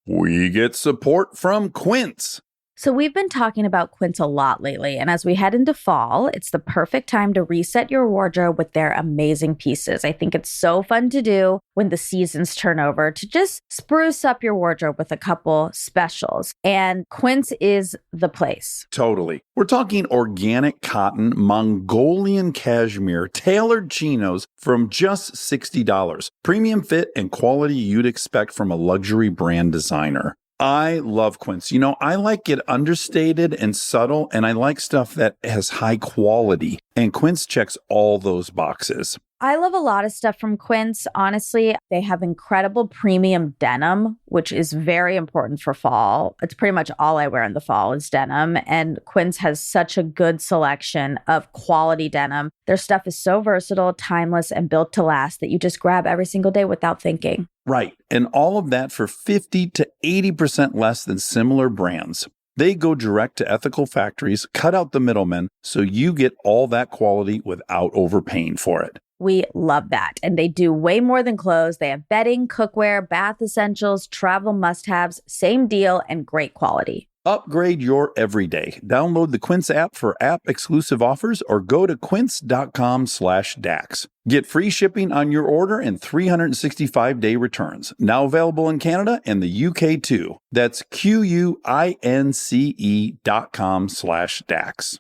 We get support from Quince. So we've been talking about Quince a lot lately, and as we head into fall, it's the perfect time to reset your wardrobe with their amazing pieces. I think it's so fun to do when the seasons turn over to just spruce up your wardrobe with a couple specials, and Quince is the place. Totally. We're talking organic cotton, Mongolian cashmere, tailored chinos from just $60. Premium fit and quality you'd expect from a luxury brand designer. I love Quince. You know, I like it understated and subtle, and I like stuff that has high quality. And Quince checks all those boxes. I love a lot of stuff from Quince. Honestly, they have incredible premium denim, which is very important for fall. It's pretty much all I wear in the fall is denim. And Quince has such a good selection of quality denim. Their stuff is so versatile, timeless, and built to last that you just grab every single day without thinking. Right. And all of that for 50 to 80% less than similar brands. They go direct to ethical factories, cut out the middlemen, so you get all that quality without overpaying for it. We love that. And they do way more than clothes. They have bedding, cookware, bath essentials, travel must-haves, same deal, and great quality. Upgrade your everyday. Download the Quince app for app-exclusive offers or go to quince.com/Dax. Get free shipping on your order and 365-day returns. Now available in Canada and the UK too. That's QUINCE.com/Dax.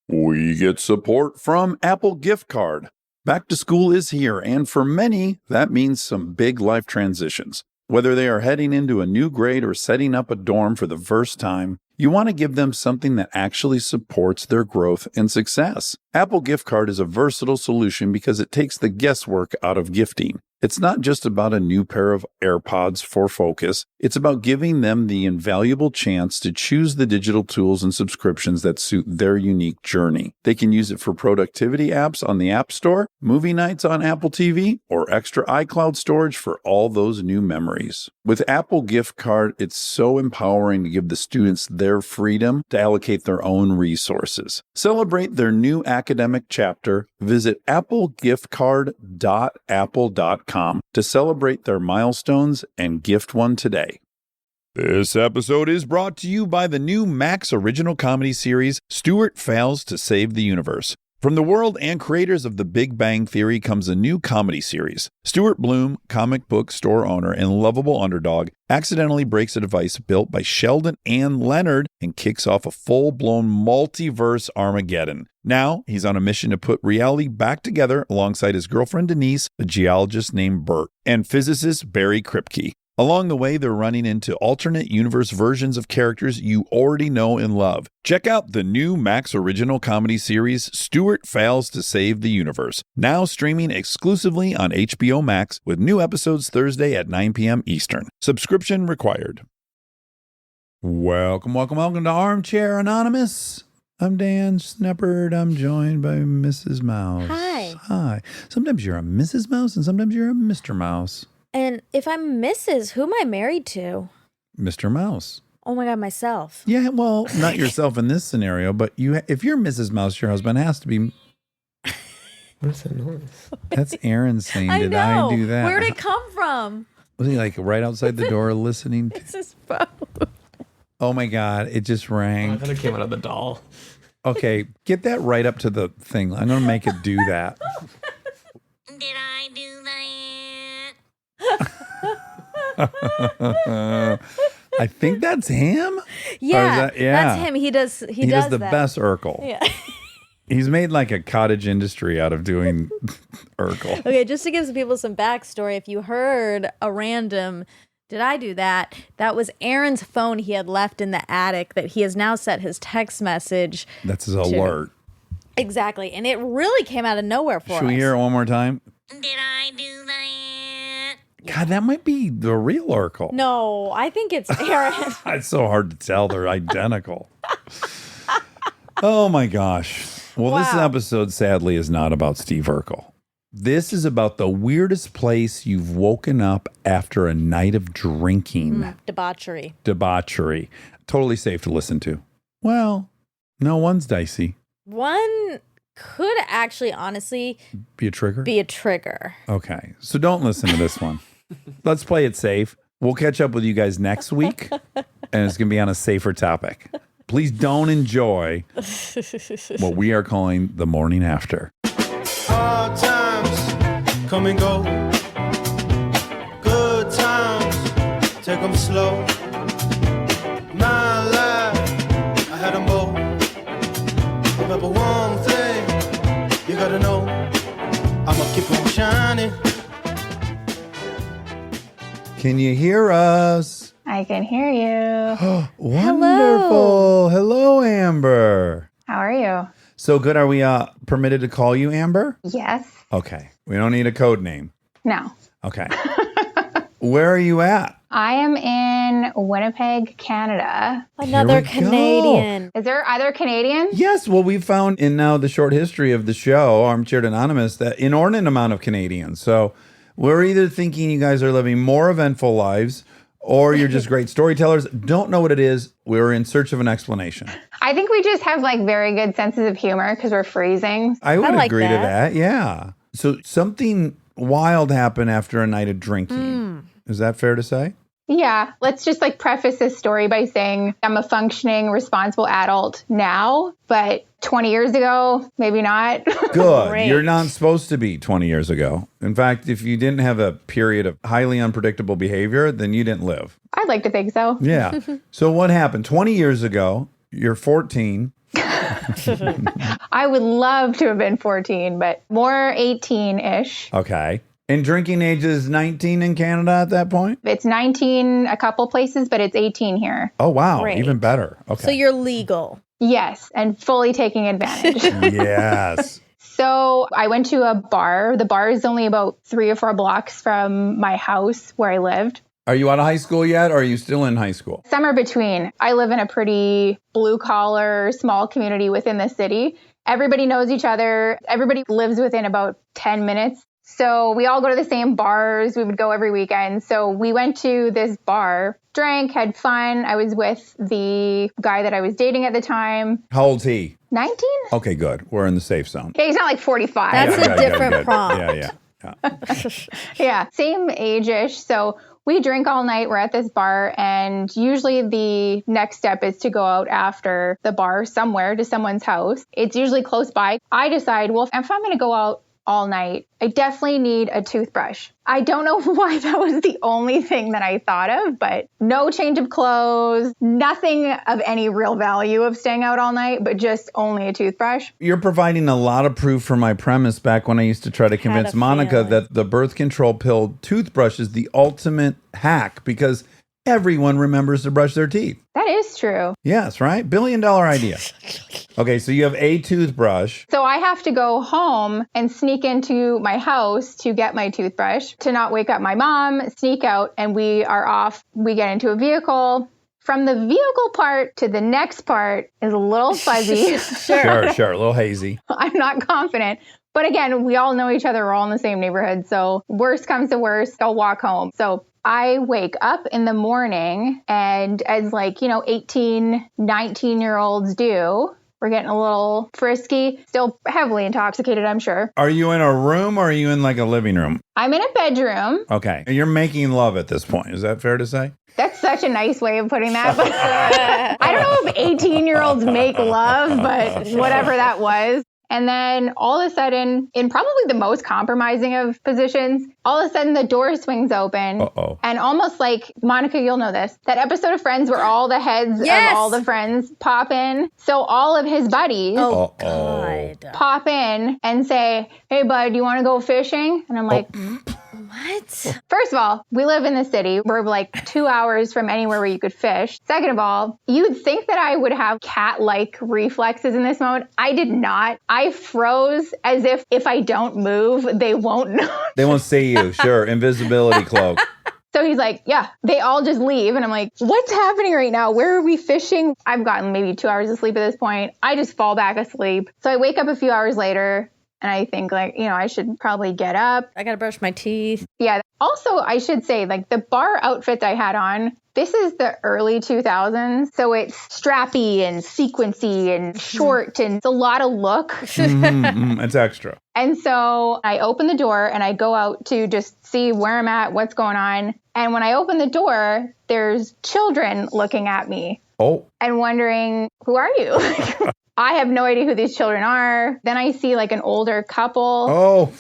We get support from Apple Gift Card. Back to school is here, and for many, that means some big life transitions. Whether they are heading into a new grade or setting up a dorm for the first time, you want to give them something that actually supports their growth and success. Apple Gift Card is a versatile solution because it takes the guesswork out of gifting. It's not just about a new pair of AirPods for focus. It's about giving them the invaluable chance to choose the digital tools and subscriptions that suit their unique journey. They can use it for productivity apps on the App Store, movie nights on Apple TV, or extra iCloud storage for all those new memories. With Apple Gift Card, it's so empowering to give the students their freedom to allocate their own resources. Celebrate their new academic chapter. Visit applegiftcard.apple.com to celebrate their milestones and gift one today. This episode is brought to you by the new Max original comedy series, Stuart Fails to Save the Universe. From the world and creators of The Big Bang Theory comes a new comedy series. Stuart Bloom, comic book store owner and lovable underdog, accidentally breaks a device built by Sheldon and Leonard and kicks off a full-blown multiverse Armageddon. Now, he's on a mission to put reality back together alongside his girlfriend Denise, a geologist named Bert, and physicist Barry Kripke. Along the way, they're running into alternate universe versions of characters you already know and love. Check out the new Max original comedy series, Stuart Fails to Save the Universe, now streaming exclusively on HBO Max with new episodes Thursday at 9 p.m. Eastern. Subscription required. Welcome to Armchair Anonymous. I'm Dan Sneppard. I'm joined by Mrs. Mouse. Hi. Sometimes you're a Mrs. Mouse and sometimes you're a Mr. Mouse. And if I'm Mrs., who am I married to? Mr. Mouse. Oh my God, myself. Yeah, well, not yourself in this scenario, but if you're Mrs. Mouse, your husband has to be. What's that noise? That's Aaron saying, I did know. I do that? Where'd it come from? Was he like right outside the door listening? It's his phone. Oh my God, it just I rang. thought it came out of the doll. Okay, get that right up to the thing. I'm going to make it do that. Did I do that? I think that's him. Yeah, yeah, that's him. He does He does the that. best Urkel. Yeah. He's made like a cottage industry out of doing Urkel. Okay, just to give people some backstory, if you heard a random, did I do that? That was Aaron's phone he had left in the attic that he has now set his text message. That's his alert. Exactly. And it really came out of nowhere for us. Should we hear it one more time? Did I do that? God, that might be the real Urkel. No, I think it's Aaron. It's so hard to tell. They're identical. Oh my gosh. Well, this Wow. episode sadly is not about Steve Urkel. This is about the weirdest place you've woken up after a night of drinking. Debauchery. Debauchery. Totally safe to listen to. Well, no, one's dicey. One could actually honestly Be a trigger? be a trigger. Okay. So don't listen to this one. Let's play it safe. We'll catch up with you guys next week, and it's going to be on a safer topic. Please don't enjoy what we are calling the morning after. Hard times come and go. Good times, take them slow. My life, I had them both. Remember one thing, you gotta know, I'ma keep on shining. Can you hear us? I can hear you. Wonderful. Hello, Amber. How are you? So good. Are we permitted to call you Amber? Yes. Okay. We don't need a code name. No. Okay. Where are you at? I am in Winnipeg, Canada. Another Here we go. Canadian. Is there other Canadians? Yes. Well, we've found in now the short history of the show, Armchair Anonymous, that inordinate amount of Canadians. So we're either thinking you guys are living more eventful lives or you're just great storytellers. Don't know what it is. We're in search of an explanation. I think we just have like very good senses of humor because we're freezing. I would like agree to that. that. Yeah. So something wild happened after a night of drinking. Is that fair to say? Yeah. Let's just like preface this story by saying I'm a functioning, responsible adult now, but 20 years ago, maybe not. Good. Great. You're not supposed to be 20 years ago. In fact, if you didn't have a period of highly unpredictable behavior, then you didn't live. I'd like to think so. Yeah. So what happened? 20 years ago, you're 14. I would love to have been 14, but more 18-ish. Okay. And drinking age is 19 in Canada at that point? It's 19 a couple places, but it's 18 here. Oh, wow. Great. Even better. Okay. So you're legal. Yes, and fully taking advantage. Yes. So I went to a bar. The bar is only about 3 or 4 blocks from my house where I lived. Are you out of high school yet, or are you still in high school? Somewhere between. I live in a pretty blue-collar, small community within the city. Everybody knows each other. Everybody lives within about 10 minutes. So we all go to the same bars. We would go every weekend. So we went to this bar, drank, had fun. I was with the guy that I was dating at the time. How old's he? 19? Okay, good. We're in the safe zone. Okay, he's not like 45. That's Yeah, a good, different good. prompt. Yeah. Yeah, same age-ish. So we drink all night. We're at this bar, and usually the next step is to go out after the bar somewhere to someone's house. It's usually close by. I decide, well, if I'm going to go out all night, I definitely need a toothbrush. I don't know why that was the only thing that I thought of, but no change of clothes, nothing of any real value of staying out all night, but just only a toothbrush. You're providing a lot of proof for my premise back when I used to try to convince a Monica feeling. that the birth control pill toothbrush is the ultimate hack because everyone remembers to brush their teeth. That is true. Yes, right? $1 billion idea. Okay, so you have a toothbrush. So I have to go home and sneak into my house to get my toothbrush to not wake up my mom, sneak out, and we are off. We get into a vehicle. From the vehicle part to the next part is a little fuzzy. Sure, a little hazy. I'm not confident. But again, we all know each other. We're all in the same neighborhood. So worst comes to worst, I'll walk home. So I wake up in the morning and as 18, 19-year-olds do, we're getting a little frisky, still heavily intoxicated, I'm sure. Are you in a room or are you in like a living room? I'm in a bedroom. Okay. You're making love at this point. Is that fair to say? That's such a nice way of putting that. But I don't know if 18-year-olds make love, but whatever that was. And then all of a sudden, in probably the most compromising of positions, all of a sudden the door swings open. Uh-oh. And almost like, Monica, you'll know this, that episode of Friends where all the heads Yes. of all the friends pop in. So all of his buddies Oh, Uh-oh. God. pop in and say, hey, bud, you want to go fishing? And I'm like, What? first of all, we live in the city. We're like 2 hours from anywhere where you could fish. Second of all, you'd think that I would have cat-like reflexes in this moment. I did not. I froze as if I don't move, they won't know. They won't see you. Sure. Invisibility cloak. So he's like, yeah, they all just leave. And I'm like, what's happening right now? Where are we fishing? I've gotten maybe 2 hours of sleep at this point. I just fall back asleep. So I wake up a few hours later and I think I should probably get up. I gotta brush my teeth. Yeah. Also, I should say, the bar outfit I had on, this is the early 2000s. So it's strappy and sequency and short and it's a lot of look. It's extra. And so I open the door and I go out to just see where I'm at, what's going on. And when I open the door, there's children looking at me Oh, and wondering, who are you? I have no idea who these children are. Then I see like an older couple. oh.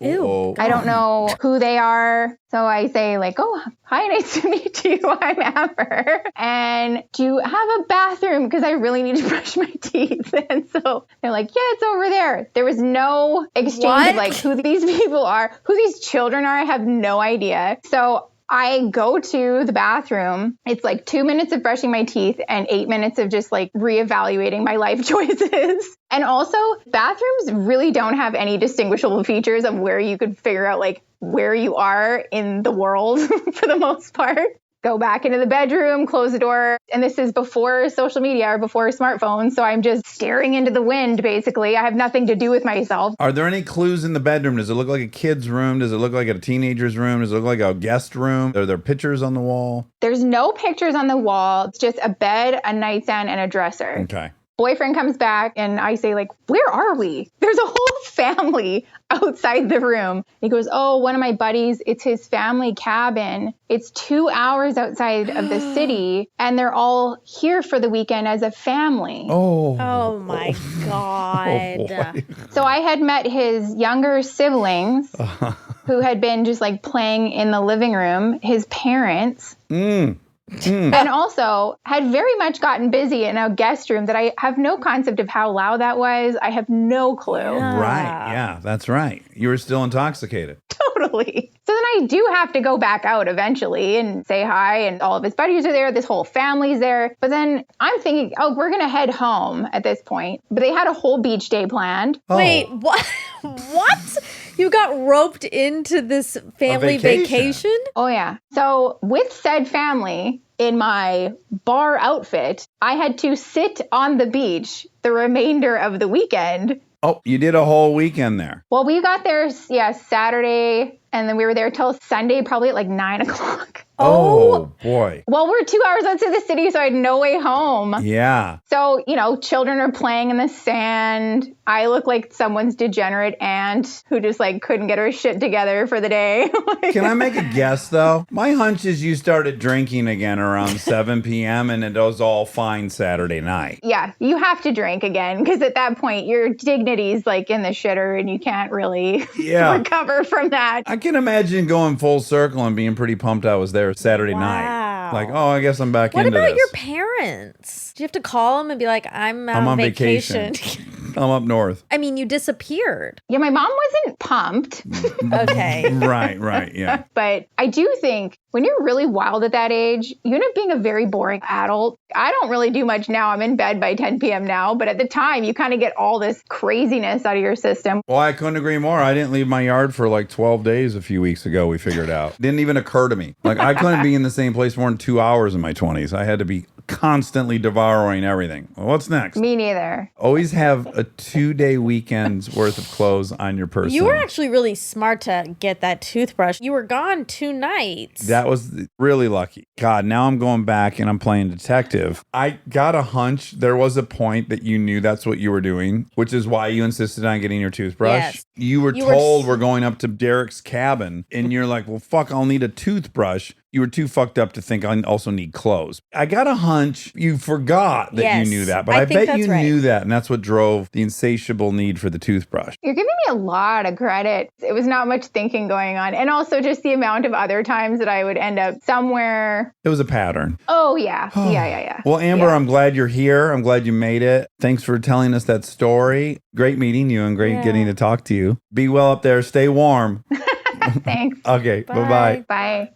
Ew. Oh. I don't know who they are. So I say like, oh, hi, nice to meet you. I'm Amber. And do you have a bathroom? Because I really need to brush my teeth. And so they're like, yeah, it's over there. There was no exchange of like who these people are, who these children are. I have no idea. So I go to the bathroom. It's like 2 minutes of brushing my teeth and 8 minutes of just like reevaluating my life choices. And also, bathrooms really don't have any distinguishable features of where you could figure out like where you are in the world for the most part. Go back into the bedroom, close the door. And this is before social media or before smartphones. So I'm just staring into the wind, basically. I have nothing to do with myself. Are there any clues in the bedroom? Does it look like a kid's room? Does it look like a teenager's room? Does it look like a guest room? Are there pictures on the wall? There's no pictures on the wall. It's just a bed, a nightstand, and a dresser. Okay. Boyfriend comes back and I say like, where are we? There's a whole family outside the room. He goes, oh, one of my buddies, it's his family cabin. It's 2 hours outside of the city and they're all here for the weekend as a family. Oh my God. boy. So I had met his younger siblings who had been just like playing in the living room, his parents. And also had very much gotten busy in a guest room that I have no concept of how loud that was. I have no clue. Right. Yeah, that's right. You were still intoxicated. Totally. So then I do have to go back out eventually and say hi, and all of his buddies are there. This whole family's there. But then I'm thinking, oh, we're going to head home at this point. But they had a whole beach day planned. Wait, what? What? You got roped into this family vacation? Oh, yeah. So with said family in my bar outfit, I had to sit on the beach the remainder of the weekend. Oh, you did a whole weekend there. Well, we got there, Saturday, and then we were there till Sunday, probably at like 9 o'clock. Oh, boy. Well, we're 2 hours outside the city, so I had no way home. Yeah. So, children are playing in the sand. I look like someone's degenerate aunt who just like couldn't get her shit together for the day. Can I make a guess, though? My hunch is you started drinking again around 7 p.m. and it was all fine Saturday night. Yeah, you have to drink again because at that point your dignity's like in the shitter and you can't really recover from that. I can imagine going full circle and being pretty pumped I was there Saturday night. Like, oh, I guess I'm back into this. What about your parents? Do you have to call them and be like, I'm on vacation? I'm up north. I mean, you disappeared. Yeah, my mom wasn't pumped. Okay. Right, yeah. But I do think when you're really wild at that age, you end up being a very boring adult. I don't really do much now. I'm in bed by 10 p.m. now. But at the time, you kind of get all this craziness out of your system. Well, I couldn't agree more. I didn't leave my yard for like 12 days a few weeks ago, we figured out. Didn't even occur to me. Like, I couldn't be in the same place more than 2 hours in my 20s. I had to be constantly devouring everything. Well, what's next? Me neither. Always have a 2-day weekend's worth of clothes on your person. You were actually really smart to get that toothbrush. You were gone 2 nights. That was really lucky. God, now I'm going back and I'm playing detective. I got a hunch there was a point that you knew that's what you were doing, which is why you insisted on getting your toothbrush. Yes. You were told we're going up to Derek's cabin, and you're like, well, fuck, I'll need a toothbrush. You were too fucked up to think I also need clothes. I got a hunch you forgot that you knew that, but I bet you knew that, and that's what drove the insatiable need for the toothbrush. You're giving me a lot of credit. It was not much thinking going on, and also just the amount of other times that I would end up somewhere. It was a pattern. Oh, yeah. Yeah. Well, Amber, I'm glad you're here. I'm glad you made it. Thanks for telling us that story. Great meeting you and great getting to talk to you. Be well up there. Stay warm. Thanks. Okay. Bye-bye. Bye.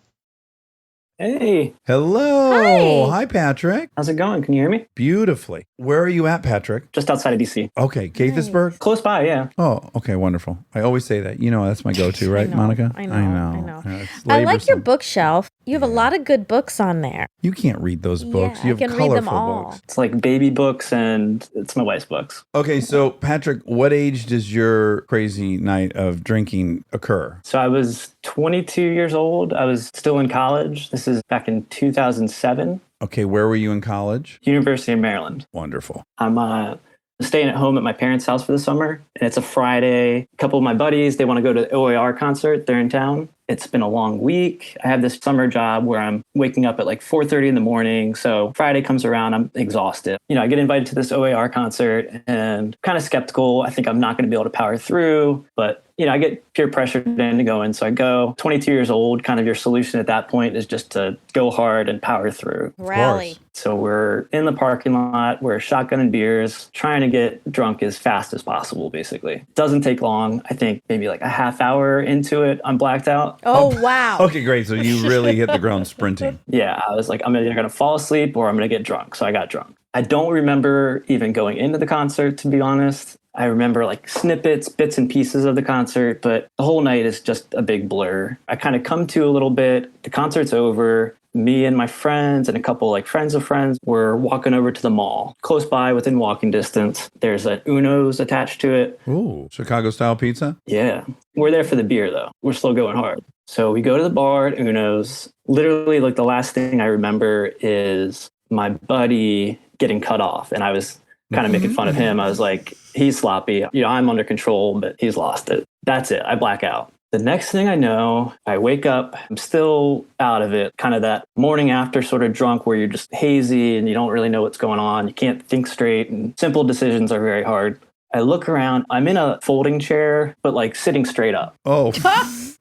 Hey. Hello. Hi, Patrick. How's it going? Can you hear me? Beautifully. Where are you at, Patrick? Just outside of DC. Okay. Gaithersburg? Close by, yeah. Oh, okay. Wonderful. I always say that. You know, that's my go-to, right, Monica? I know. It's I like your laborsome. bookshelf. You have a lot of good books on there. You can't read those books. Yeah, You have I can read colorful them all. books. It's like baby books and it's my wife's books. Okay, so Patrick, what age does your crazy night of drinking occur? So I was 22 years old. I was still in college. This is back in 2007. Okay, where were you in college? University of Maryland. Wonderful. I'm staying at home at my parents' house for the summer. And it's a Friday. A couple of my buddies, they want to go to the OAR concert. They're in town. It's been a long week. I have this summer job where I'm waking up at like 4:30 in the morning. So Friday comes around, I'm exhausted. I get invited to this OAR concert and kind of skeptical. I think I'm not going to be able to power through, but I get peer pressured into going. So I go. 22 years old, kind of your solution at that point is just to go hard and power through. Rally. So we're in the parking lot, we're shotgunning beers, trying to get drunk as fast as possible, basically. Doesn't take long. I think maybe like a half hour into it, I'm blacked out. Oh, wow. Okay, great. So you really hit the ground sprinting. Yeah, I was like, I'm either going to fall asleep or I'm going to get drunk. So I got drunk. I don't remember even going into the concert, to be honest. I remember like snippets, bits and pieces of the concert, but the whole night is just a big blur. I kind of come to a little bit. The concert's over. Me and my friends and a couple like friends of friends were walking over to the mall. Close by, within walking distance, there's an Uno's attached to it. Ooh, Chicago-style pizza? Yeah. We're there for the beer, though. We're still going hard. So we go to the bar at Uno's. Literally, like the last thing I remember is my buddy getting cut off. And I was kind of making fun of him. I was like, he's sloppy. I'm under control, but he's lost it. That's it. I black out. The next thing I know, I wake up, I'm still out of it, kind of that morning after sort of drunk where you're just hazy and you don't really know what's going on. You can't think straight and simple decisions are very hard. I look around, I'm in a folding chair, but like sitting straight up. Oh,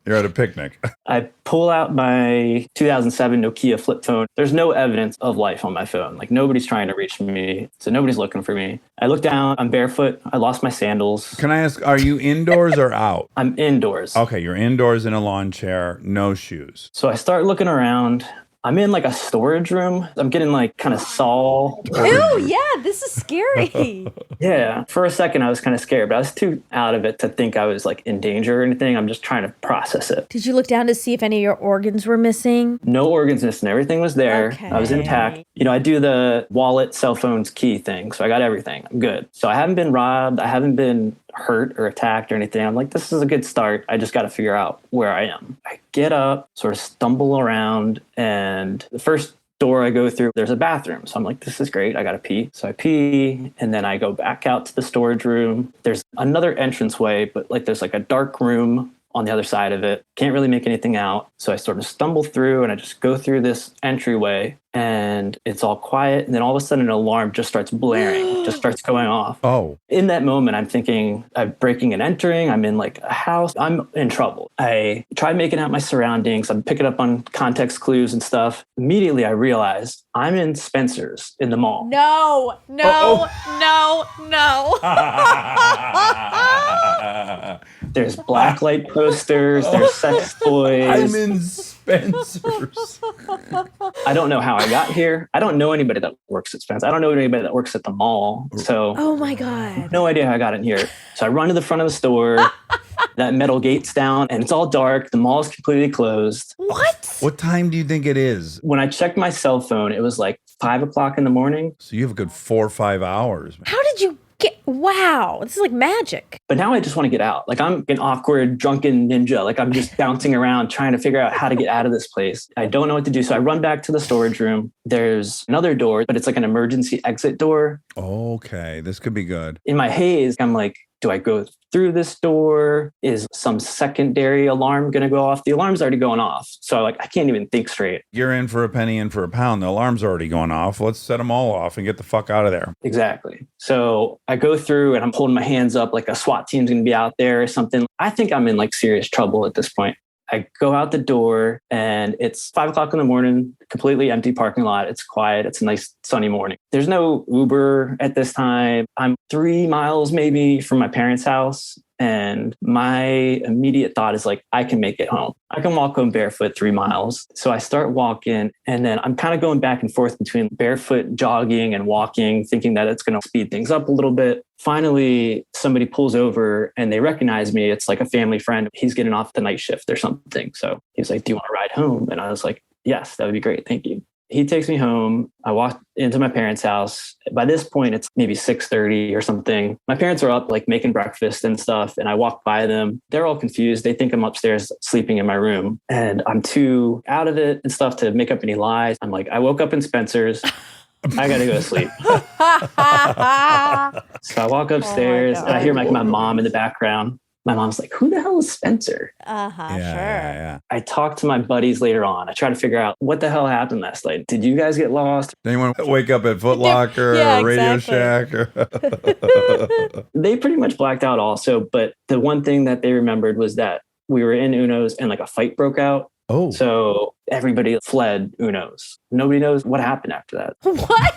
you're at a picnic. I pull out my 2007 Nokia flip phone. There's no evidence of life on my phone. Like nobody's trying to reach me. So nobody's looking for me. I look down, I'm barefoot. I lost my sandals. Can I ask, are you indoors or out? I'm indoors. Okay, you're indoors in a lawn chair, no shoes. So I start looking around. I'm in like a storage room. I'm getting like kind of Saul. Ew, yeah, this is scary. Yeah. For a second, I was kind of scared, but I was too out of it to think I was like in danger or anything. I'm just trying to process it. Did you look down to see if any of your organs were missing? No organs missing. Everything was there. Okay. I was intact. I do the wallet, cell phones, key thing. So I got everything. I'm good. So I haven't been robbed. I haven't been hurt or attacked or anything. I'm like, this is a good start. I just got to figure out where I am. I get up, sort of stumble around, and the first door I go through, there's a bathroom. So I'm like, this is great. I got to pee. So I pee, and then I go back out to the storage room. There's another entranceway, but like there's like a dark room on the other side of it. Can't really make anything out. So I sort of stumble through and I just go through this entryway and it's all quiet. And then all of a sudden an alarm just starts blaring, just starts going off. Oh. In that moment, I'm thinking I'm breaking and entering. I'm in like a house. I'm in trouble. I try making out my surroundings. I'm picking up on context clues and stuff. Immediately, I realize I'm in Spencer's in the mall. No. There's blacklight posters. There's sex toys. I'm in Spencer's. I don't know how I got here. I don't know anybody that works at Spencer's. I don't know anybody that works at the mall. So Oh my God. no idea how I got in here. So I run to the front of the store. That metal gate's down and it's all dark. The mall's completely closed. What? What time do you think it is? When I checked my cell phone, it was like 5 o'clock in the morning. So you have a good 4 or 5 hours. How did you get? Wow. This is like magic. But now I just want to get out. Like I'm an awkward, drunken ninja. Like I'm just bouncing around trying to figure out how to get out of this place. I don't know what to do. So I run back to the storage room. There's another door, but it's like an emergency exit door. Okay, this could be good. In my haze, I'm like, do I go through this door? Is some secondary alarm going to go off? The alarm's already going off. So I can't even think straight. You're in for a penny, in for a pound. The alarm's already going off. Let's set them all off and get the fuck out of there. Exactly. So I go through and I'm holding my hands up like a SWAT team's going to be out there or something. I think I'm in like serious trouble at this point. I go out the door and it's 5 o'clock in the morning, completely empty parking lot. It's quiet. It's a nice sunny morning. There's no Uber at this time. I'm 3 miles maybe from my parents' house. And my immediate thought is like, I can make it home. I can walk home barefoot 3 miles. So I start walking and then I'm kind of going back and forth between barefoot jogging and walking, thinking that it's going to speed things up a little bit. Finally, somebody pulls over and they recognize me. It's like a family friend. He's getting off the night shift or something. So he's like, do you want to ride home? And I was like, yes, that would be great. Thank you. He takes me home. I walk into my parents' house. By this point, it's maybe 6:30 or something. My parents are up like making breakfast and stuff. And I walk by them. They're all confused. They think I'm upstairs sleeping in my room and I'm too out of it and stuff to make up any lies. I'm like, I woke up in Spencer's. I got to go to sleep. So I walk upstairs and I hear like my mom in the background. My mom's like, who the hell is Spencer? Yeah. I talked to my buddies later on. I try to figure out what the hell happened last night. Did you guys get lost? Anyone wake up at Foot Locker Yeah, or Radio exactly. Shack? Or They pretty much blacked out also. But the one thing that they remembered was that we were in Uno's and like a fight broke out. oh, So everybody fled Uno's. Nobody knows what happened after that. What?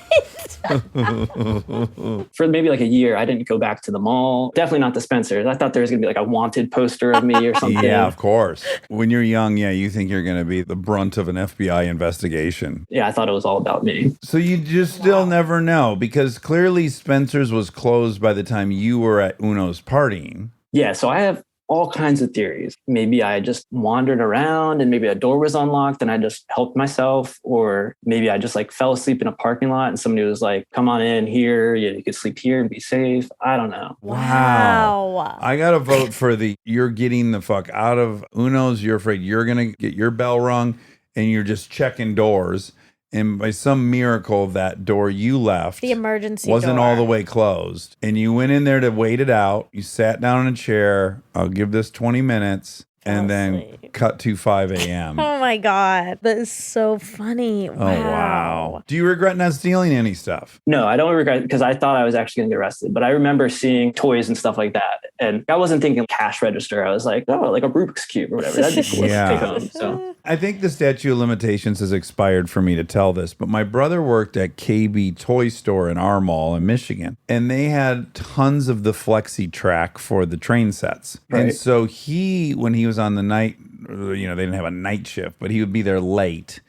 For maybe like a year, I didn't go back to the mall. Definitely not the Spencer's. I thought there was going to be like a wanted poster of me or something. yeah, of course. When you're young, you think you're going to be the brunt of an FBI investigation. Yeah, I thought it was all about me. So you just still never know, because clearly Spencer's was closed by the time you were at Uno's partying. Yeah, so I have all kinds of theories. Maybe I just wandered around and maybe a door was unlocked and I just helped myself. Or maybe I just like fell asleep in a parking lot and somebody was like, come on in here. You could sleep here and be safe. I don't know. Wow. I got to vote for you're getting the fuck out of Uno's. You're afraid you're going to get your bell rung and you're just checking doors. And by some miracle, that door you left The emergency wasn't door. all the way closed. And you went in there to wait it out. You sat down in a chair. I'll give this 20 minutes. And then asleep. cut to 5 a.m. Oh my God. That is so funny. Oh, wow. Do you regret not stealing any stuff? No, I don't regret it because I thought I was actually going to get arrested. But I remember seeing toys and stuff like that. And I wasn't thinking cash register. I was like, oh, like a Rubik's Cube or whatever. That'd be cool Yeah. to take home. So I think the statute of limitations has expired for me to tell this, but my brother worked at KB Toy Store in our mall in Michigan, and they had tons of the Flexi Track for the train sets. And Right. so when he was on the night, they didn't have a night shift, but he would be there late.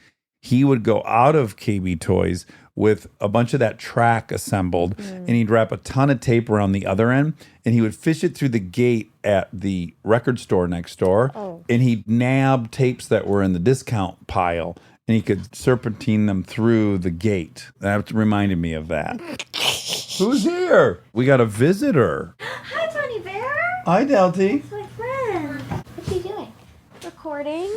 He would go out of KB Toys with a bunch of that track assembled, and he'd wrap a ton of tape around the other end, and he would fish it through the gate at the record store next door, and he'd nab tapes that were in the discount pile, and he could serpentine them through the gate. That reminded me of that. Who's here? We got a visitor. Hi, Tony Bear. Hi, Delty. It's my friend. What are you doing? Recording.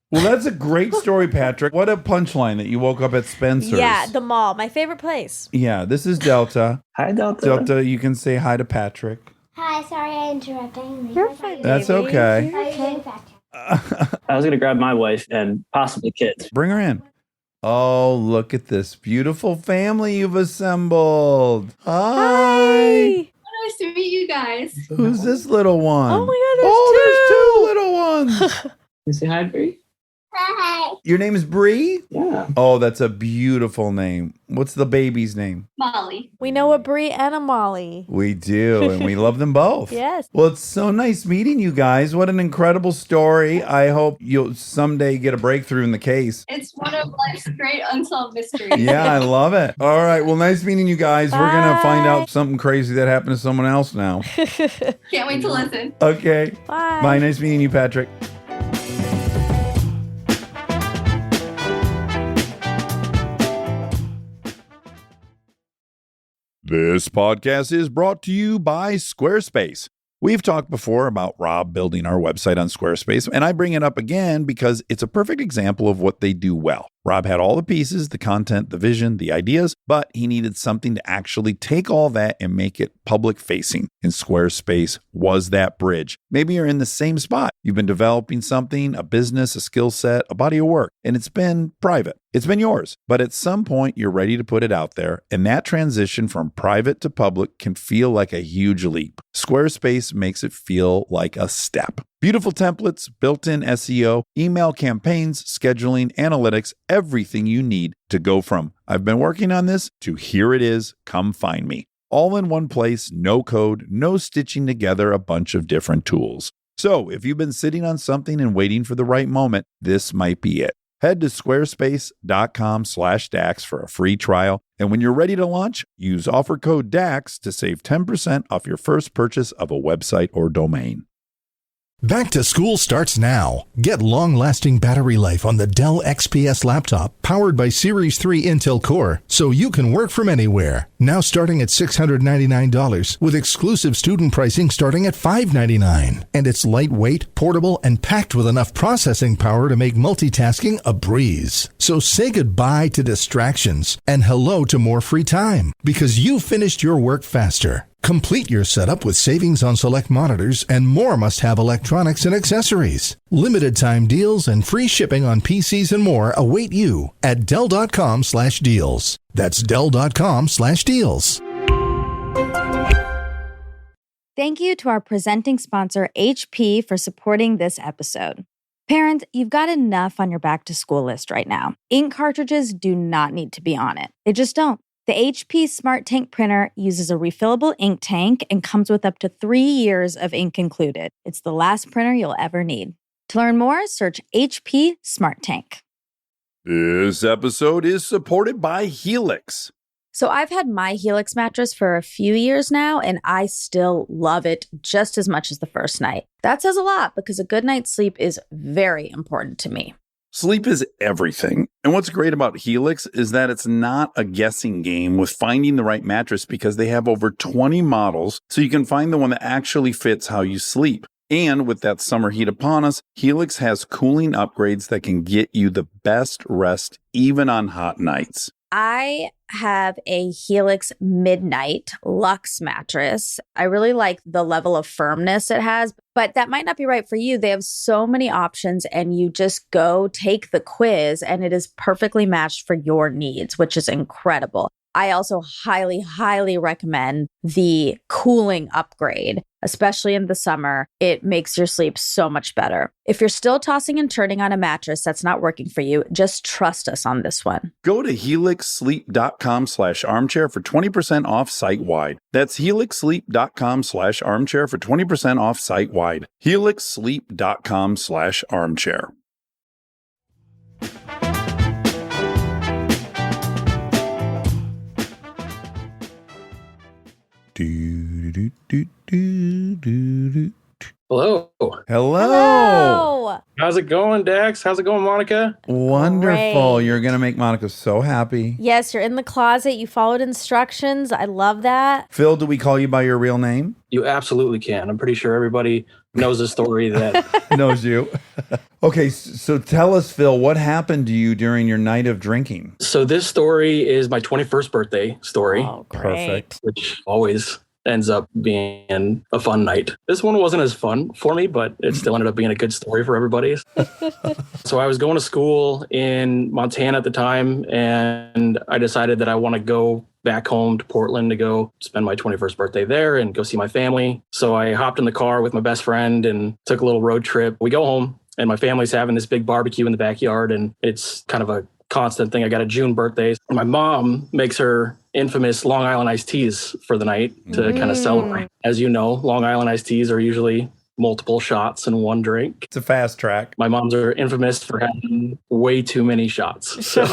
Well, that's a great story, Patrick. What a punchline that you woke up at Spencer's. Yeah, the mall. My favorite place. Yeah, this is Delta. hi, Delta. Delta, you can say hi to Patrick. Hi, sorry I interrupted. You're fine. That's baby. okay. How are you doing, Patrick? I was going to grab my wife and possibly kids. Bring her in. Oh, look at this beautiful family you've assembled. Hi. Nice to meet you guys. Who's this little one? Oh my God, there's two little ones. You say hi, Bree? Hi. Your name is Bree? Yeah. Oh, that's a beautiful name. What's the baby's name? Molly. We know a Brie and a Molly. We do, and we love them both. Yes. Well, it's so nice meeting you guys. What an incredible story. I hope you'll someday get a breakthrough in the case. It's one of life's great unsolved mysteries. Yeah, I love it. All right. Well, nice meeting you guys. We're going to find Bye. out something crazy that happened to someone else now. Can't wait to listen. Okay. Bye. Bye. Nice meeting you, Patrick. This podcast is brought to you by Squarespace. We've talked before about Rob building our website on Squarespace, and I bring it up again because it's a perfect example of what they do well. Rob had all the pieces, the content, the vision, the ideas, but he needed something to actually take all that and make it public facing. And Squarespace was that bridge. Maybe you're in the same spot. You've been developing something, a business, a skill set, a body of work, and it's been private. It's been yours. But at some point, you're ready to put it out there. And that transition from private to public can feel like a huge leap. Squarespace makes it feel like a step. Beautiful templates, built-in SEO, email campaigns, scheduling, analytics, everything you need to go from I've been working on this to here it is, come find me. All in one place, no code, no stitching together a bunch of different tools. So if you've been sitting on something and waiting for the right moment, this might be it. Head to squarespace.com/DAX for a free trial. And when you're ready to launch, use offer code DAX to save 10% off your first purchase of a website or domain. Back to school starts now. Get long-lasting battery life on the Dell XPS laptop powered by Series 3 Intel Core so you can work from anywhere. Now starting at $699 with exclusive student pricing starting at $599. And it's lightweight, portable, and packed with enough processing power to make multitasking a breeze. So say goodbye to distractions and hello to more free time because you finished your work faster. Complete your setup with savings on select monitors and more must-have electronics and accessories. Limited time deals and free shipping on PCs and more await you at Dell.com/deals. That's Dell.com/deals. Thank you to our presenting sponsor, HP, for supporting this episode. Parents, you've got enough on your back-to-school list right now. Ink cartridges do not need to be on it. They just don't. The HP Smart Tank printer uses a refillable ink tank and comes with up to 3 years of ink included. It's the last printer you'll ever need. To learn more, search HP Smart Tank. This episode is supported by Helix. So I've had my Helix mattress for a few years now, and I still love it just as much as the first night. That says a lot because a good night's sleep is very important to me. Sleep is everything. And what's great about Helix is that it's not a guessing game with finding the right mattress because they have over 20 models, so you can find the one that actually fits how you sleep. And with that summer heat upon us, Helix has cooling upgrades that can get you the best rest even on hot nights. I have a Helix Midnight Luxe mattress. I really like the level of firmness it has, but that might not be right for you. They have so many options and you just go take the quiz and it is perfectly matched for your needs, which is incredible. I also highly, highly recommend the cooling upgrade, especially in the summer. It makes your sleep so much better. If you're still tossing and turning on a mattress that's not working for you, just trust us on this one. Go to helixsleep.com/armchair for 20% off site-wide. That's helixsleep.com/armchair for 20% off site-wide. helixsleep.com/armchair. Hello. Hello. How's it going, Dax? How's it going, Monica? Wonderful. Great. You're going to make Monica so happy. Yes, you're in the closet. You followed instructions. I love that. Phil, do we call you by your real name? You absolutely can. I'm pretty sure everybody knows the story that Knows you. Okay, so tell us, Phil, what happened to you during your night of drinking? So this story is my 21st birthday story, Oh, great. Perfect. which always ends up being a fun night. This one wasn't as fun for me, but it still ended up being a good story for everybody. So I was going to school in Montana at the time, and I decided that I want to go back home to Portland to go spend my 21st birthday there and go see my family. So I hopped in the car with my best friend and took a little road trip. We go home and my family's having this big barbecue in the backyard, and it's kind of a constant thing. I got a June birthday. My mom makes her infamous Long Island iced teas for the night to kind of celebrate. As you know, Long Island iced teas are usually multiple shots in one drink. It's a fast track. My moms are infamous for having way too many shots. So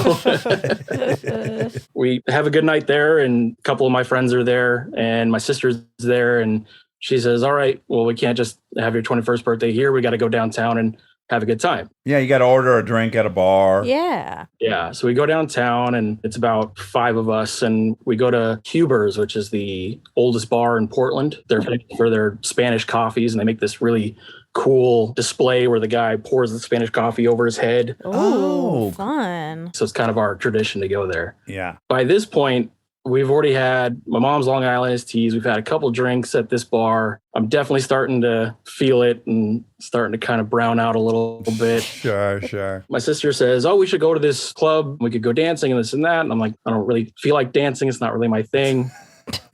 we have a good night there, and a couple of my friends are there, and my sister's there, and she says, all right, well, we can't just have your 21st birthday here. We got to go downtown and have a good time. Yeah, you got to order a drink at a bar. Yeah. Yeah. So we go downtown and it's about 5 of us, and we go to Huber's, which is the oldest bar in Portland. They're famous for their Spanish coffees, and they make this really cool display where the guy pours the Spanish coffee over his head. Oh, Oh. fun. So it's kind of our tradition to go there. Yeah. By this point, we've already had my mom's Long Island iced teas. We've had a couple drinks at this bar. I'm definitely starting to feel it and starting to kind of brown out a little bit. Sure. My sister says, oh, we should go to this club. We could go dancing and this and that. And I'm like, I don't really feel like dancing. It's not really my thing.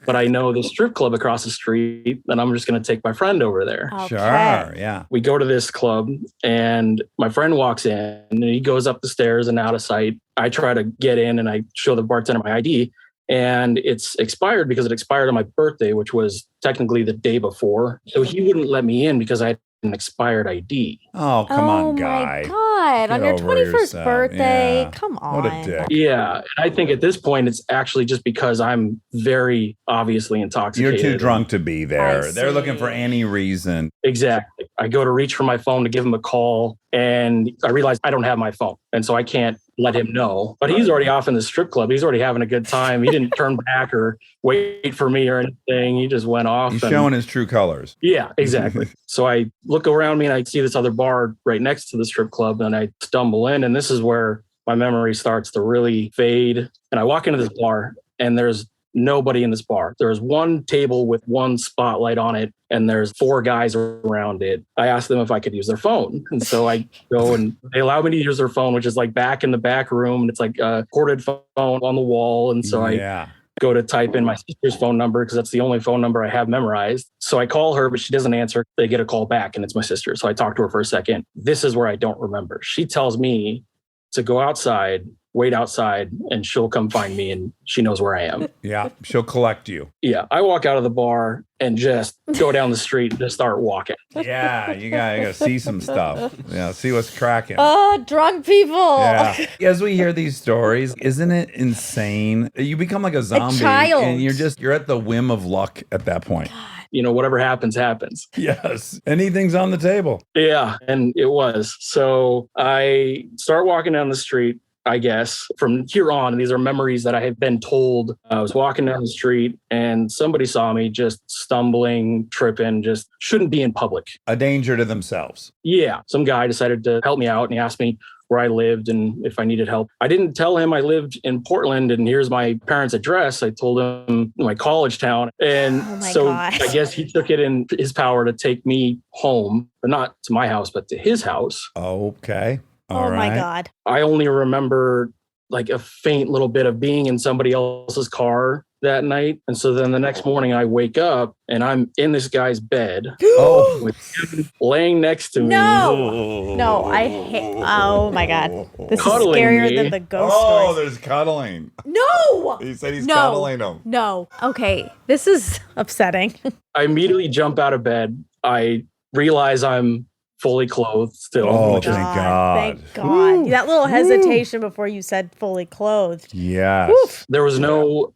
But I know the strip club across the street, and I'm just going to take my friend over there. Okay. Sure. Yeah. We go to this club, and my friend walks in, and he goes up the stairs and out of sight. I try to get in, and I show the bartender my ID. And it's expired because it expired on my birthday, which was technically the day before. So he wouldn't let me in because I had an expired ID. Oh, come on, guy. Oh my God. On Get your over 21st yourself. birthday. Yeah. Come on. What a dick. Yeah. And I think at this point, it's actually just because I'm very obviously You're intoxicated. too drunk to be there. I They're looking for see. any reason. Exactly. I go to reach for my phone to give him a call, and I realize I don't have my phone. And so I can't let him know. But he's already off in the strip club. He's already having a good time. He didn't turn back or wait for me or anything. He just went off. He's showing his true colors. Yeah, exactly. So I look around me and I see this other bar right next to the strip club, and I stumble in, and this is where my memory starts to really fade. And I walk into this bar, and there's nobody in this bar. There's one table with one spotlight on it, and there's 4 guys around it. I asked them if I could use their phone. And so I go, and they allow me to use their phone, which is like back in the back room. And it's like a corded phone on the wall. And so I go to type in my sister's phone number because that's the only phone number I have memorized. So I call her, but she doesn't answer. They get a call back, and it's my sister. So I talk to her for a second. This is where I don't remember. She tells me to go outside, wait outside, and she'll come find me, and she knows where I am. Yeah, she'll collect you. Yeah, I walk out of the bar and just go down the street and just start walking. Yeah, you gotta see some stuff. Yeah, see what's cracking. Oh, drunk people. Yeah. As we hear these stories, isn't it insane? You become like a zombie, child. and you're at the whim of luck at that point. You know, whatever happens, happens. Yes. Anything's on the table. Yeah, and it was. So I start walking down the street, I guess. From here on, these are memories that I have been told. I was walking down the street and somebody saw me just stumbling, tripping, just shouldn't be in public. A danger to themselves. Yeah. Some guy decided to help me out, and he asked me where I lived and if I needed help. I didn't tell him I lived in Portland and here's my parents' address. I told him my college town. And I guess he took it in his power to take me home, but not to my house, but to his house. Okay. All right. My God. I only remember like a faint little bit of being in somebody else's car that night. And so then the next morning I wake up and I'm in this guy's bed with him laying next to me. No, I hate. Oh my God. This Cuddling is scarier me. than the ghost Oh, stories. there's cuddling. No. He said he's cuddling him. No. Okay. This is upsetting. I immediately jump out of bed. I realize I'm fully clothed still. Oh, which is thank God. Thank God. That little hesitation before you said fully clothed. Yes. Woof. There was no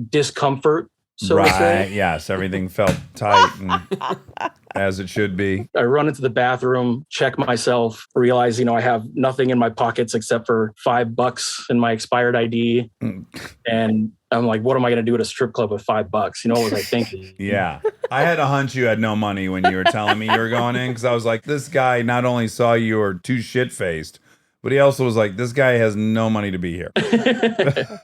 discomfort, so to say. Yes, everything felt tight and as it should be. I run into the bathroom, check myself, realize, I have nothing in my pockets except for $5 in my expired ID. And I'm like, what am I going to do at a strip club with $5? What was I thinking? Yeah. I had a hunch you had no money when you were telling me you were going in, because I was like, this guy not only saw you were too shit-faced, but he also was like, this guy has no money to be here.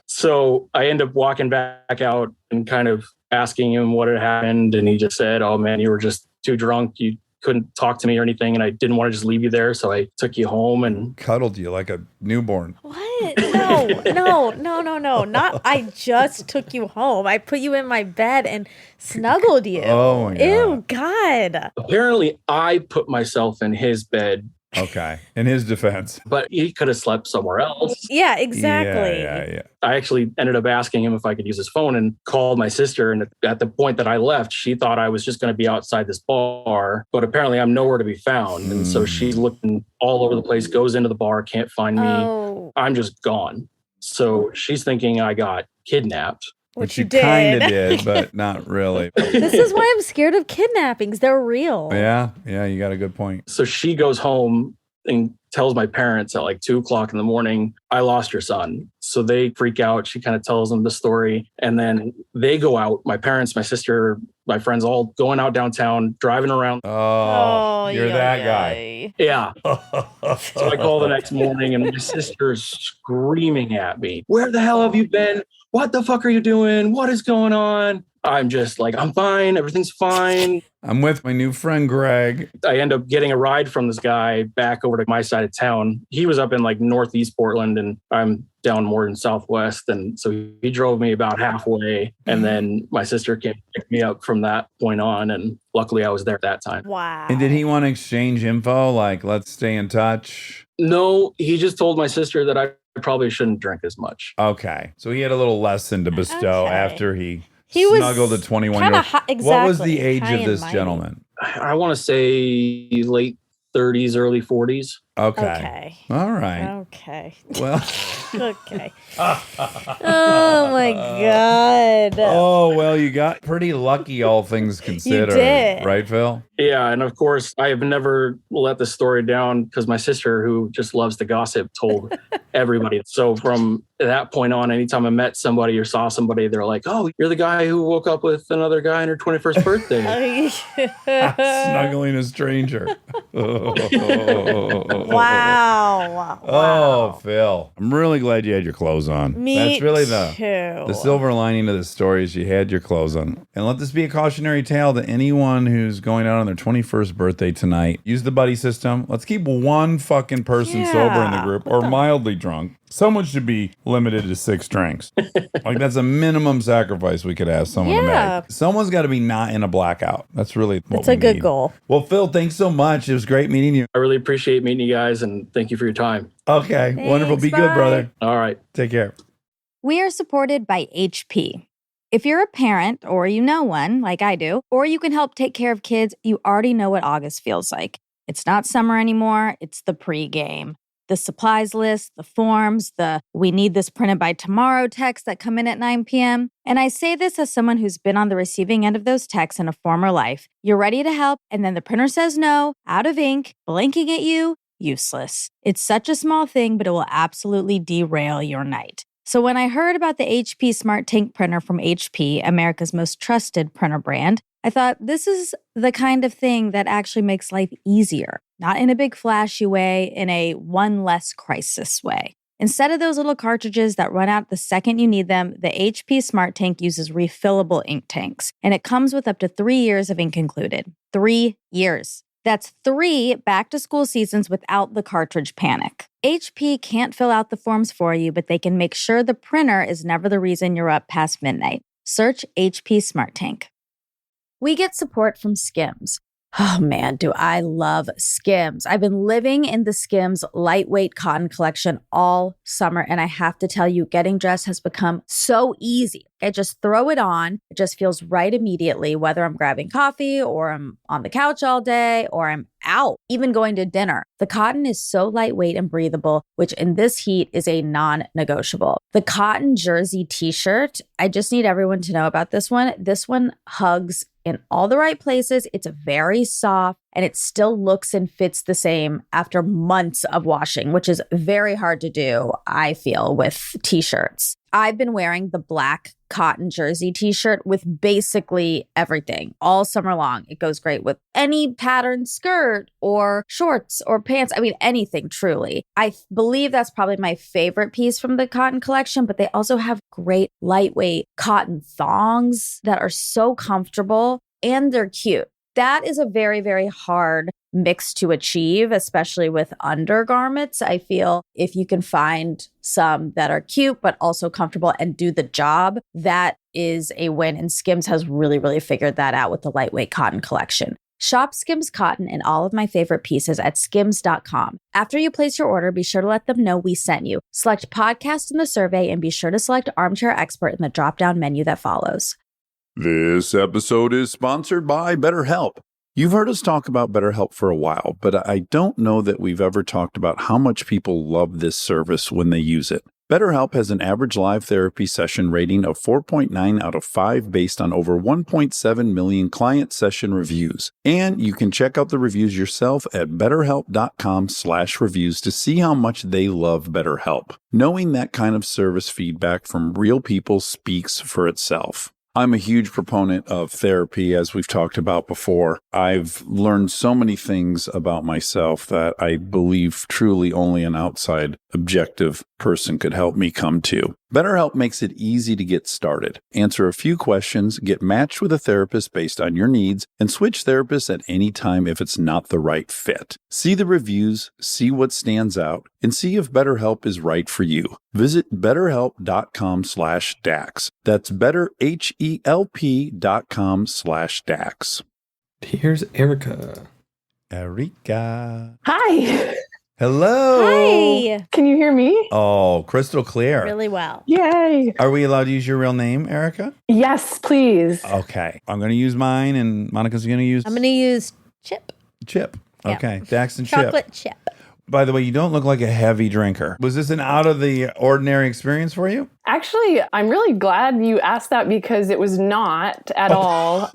So I end up walking back out and kind of asking him what had happened. And he just said, oh man, you were just too drunk. You couldn't talk to me or anything. And I didn't want to just leave you there. So I took you home and cuddled you like a newborn. What? No. Not I just took you home. I put you in my bed and snuggled you. Oh my God. Ew, God. Apparently I put myself in his bed. Okay. In his defense. But he could have slept somewhere else. Yeah, exactly. Yeah. I actually ended up asking him if I could use his phone and called my sister. And at the point that I left, she thought I was just going to be outside this bar. But apparently I'm nowhere to be found. And so she's looking all over the place, goes into the bar, can't find me. Oh. I'm just gone. So she's thinking I got kidnapped. Which you kind of did, but not really. This is why I'm scared of kidnappings. They're real. Yeah, you got a good point. So she goes home and tells my parents at like 2:00 in the morning, I lost your son. So they freak out. She kind of tells them the story. And then they go out, my parents, my sister, my friends, all going out downtown, driving around. Oh, you're that guy. Yeah. So I call the next morning and my sister's screaming at me. Where the hell have you been? What the fuck are you doing? What is going on? I'm just like, I'm fine. Everything's fine. I'm with my new friend, Greg. I end up getting a ride from this guy back over to my side of town. He was up in like Northeast Portland and I'm down more in Southwest. And so he drove me about halfway. And then my sister came to pick me up from that point on. And luckily I was there at that time. Wow. And did he want to exchange info? Like, let's stay in touch? No, he just told my sister that I probably shouldn't drink as much. Okay. So he had a little lesson to bestow after he was snuggled a 21-year-old. Exactly. What was the age of this gentleman? I want to say late 30s, early 40s. Okay. All right. Okay. Well. Okay. Oh my God. Oh, well, you got pretty lucky, all things considered. did. Right, Phil? Yeah, and of course, I have never let the story down because my sister, who just loves to gossip, told everybody. So from that point on, anytime I met somebody or saw somebody, they're like, "Oh, you're the guy who woke up with another guy on her 21st birthday." Snuggling a stranger. Wow. Oh, Phil. I'm really glad you had your clothes on. Me That's really too. the silver lining of this story is you had your clothes on. And let this be a cautionary tale to anyone who's going out on their 21st birthday tonight. Use the buddy system. Let's keep one fucking person sober in the group or mildly drunk. Someone should be limited to 6 drinks. Like, that's a minimum sacrifice we could ask someone to make. Someone's got to be not in a blackout. That's really what That's a good goal. Well, Phil, thanks so much. It was great meeting you. I really appreciate meeting you guys, and thank you for your time. Okay, wonderful. Be good, brother. All right. Take care. We are supported by HP. If you're a parent or you know one, like I do, or you can help take care of kids, you already know what August feels like. It's not summer anymore. It's the pregame. The supplies list, the forms, the "we need this printed by tomorrow" texts that come in at 9 p.m. And I say this as someone who's been on the receiving end of those texts in a former life. You're ready to help, and then the printer says no, out of ink, blinking at you, useless. It's such a small thing, but it will absolutely derail your night. So when I heard about the HP Smart Tank printer from HP, America's most trusted printer brand, I thought this is the kind of thing that actually makes life easier, not in a big flashy way, in a one less crisis way. Instead of those little cartridges that run out the second you need them, the HP Smart Tank uses refillable ink tanks, and it comes with up to 3 years of ink included. 3 years. That's 3 back-to-school seasons without the cartridge panic. HP can't fill out the forms for you, but they can make sure the printer is never the reason you're up past midnight. Search HP Smart Tank. We get support from Skims. Oh man, do I love Skims. I've been living in the Skims lightweight cotton collection all summer, and I have to tell you, getting dressed has become so easy. I just throw it on. It just feels right immediately, whether I'm grabbing coffee or I'm on the couch all day or I'm out, even going to dinner. The cotton is so lightweight and breathable, which in this heat is a non-negotiable. The cotton jersey t-shirt, I just need everyone to know about this one. This one hugs in all the right places. It's very soft and it still looks and fits the same after months of washing, which is very hard to do, I feel, with t-shirts. I've been wearing the black cotton jersey t-shirt with basically everything all summer long. It goes great with any patterned skirt or shorts or pants. I mean, anything, truly. I believe that's probably my favorite piece from the cotton collection, but they also have great lightweight cotton thongs that are so comfortable and they're cute. That is a very, very hard mix to achieve, especially with undergarments. I feel if you can find some that are cute, but also comfortable and do the job, that is a win. And Skims has really, really figured that out with the lightweight cotton collection. Shop Skims Cotton and all of my favorite pieces at skims.com. After you place your order, be sure to let them know we sent you. Select podcast in the survey and be sure to select Armchair Expert in the drop-down menu that follows. This episode is sponsored by BetterHelp. You've heard us talk about BetterHelp for a while, but I don't know that we've ever talked about how much people love this service when they use it. BetterHelp has an average live therapy session rating of 4.9 out of 5 based on over 1.7 million client session reviews. And you can check out the reviews yourself at betterhelp.com/reviews to see how much they love BetterHelp. Knowing that kind of service feedback from real people speaks for itself. I'm a huge proponent of therapy, as we've talked about before. I've learned so many things about myself that I believe truly only an outside, objective person could help me come to. BetterHelp makes it easy to get started. Answer a few questions, get matched with a therapist based on your needs, and switch therapists at any time if it's not the right fit. See the reviews, see what stands out, and see if BetterHelp is right for you. Visit betterhelp.com/Dax. That's betterhelp.com/Dax. Here's Erica. Erica. Hi. Hello. Hi. Can you hear me? Oh, crystal clear. Really well. Yay. Are we allowed to use your real name, Erica? Yes, please. Okay. I'm going to use mine, and Monica's going to use... I'm going to use Chip. Chip. Yeah. Okay. Dax and Chocolate chip. By the way, you don't look like a heavy drinker. Was this an out of the ordinary experience for you? Actually, I'm really glad you asked that because it was not at all.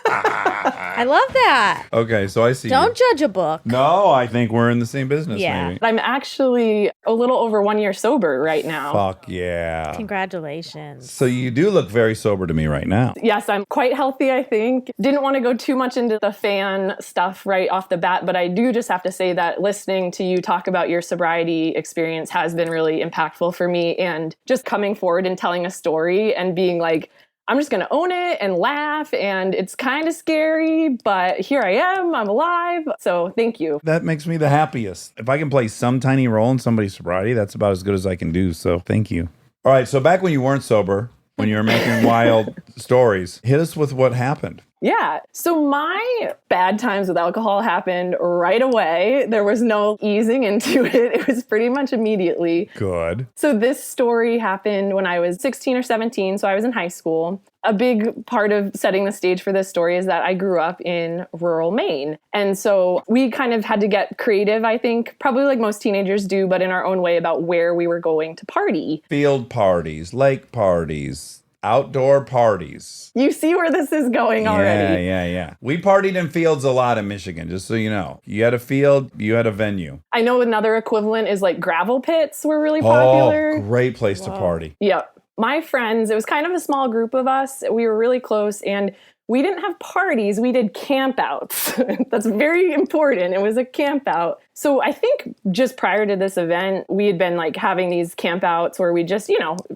I love that. Okay, so I see. Don't judge a book. No, I think we're in the same business, Yeah. maybe. I'm actually a little over 1 year sober right now. Fuck yeah. Congratulations. So you do look very sober to me right now. Yes, I'm quite healthy, I think. Didn't want to go too much into the fan stuff right off the bat, but I do just have to say that listening to you talk about your sobriety experience has been really impactful for me. And just coming forward and telling a story and being like, I'm just going to own it and laugh. And it's kind of scary, but here I am. I'm alive. So thank you. That makes me the happiest. If I can play some tiny role in somebody's sobriety, that's about as good as I can do. So thank you. All right. So back when you weren't sober, when you were making wild stories, hit us with what happened. Yeah. So my bad times with alcohol happened right away. There was no easing into it. It was pretty much immediately. Good. So this story happened when I was 16 or 17. So I was in high school. A big part of setting the stage for this story is that I grew up in rural Maine. And so we kind of had to get creative, I think, probably like most teenagers do, but in our own way about where we were going to party. Field parties, lake parties, outdoor parties. You see where this is going already. Yeah. We partied in fields a lot in Michigan, just so you know. You had a field, you had a venue. I know another equivalent is like gravel pits were really popular. Oh, great place to party. Yep. My friends, it was kind of a small group of us. We were really close and we didn't have parties. We did campouts. That's very important. It was a campout. So I think just prior to this event, we had been like having these campouts where we just,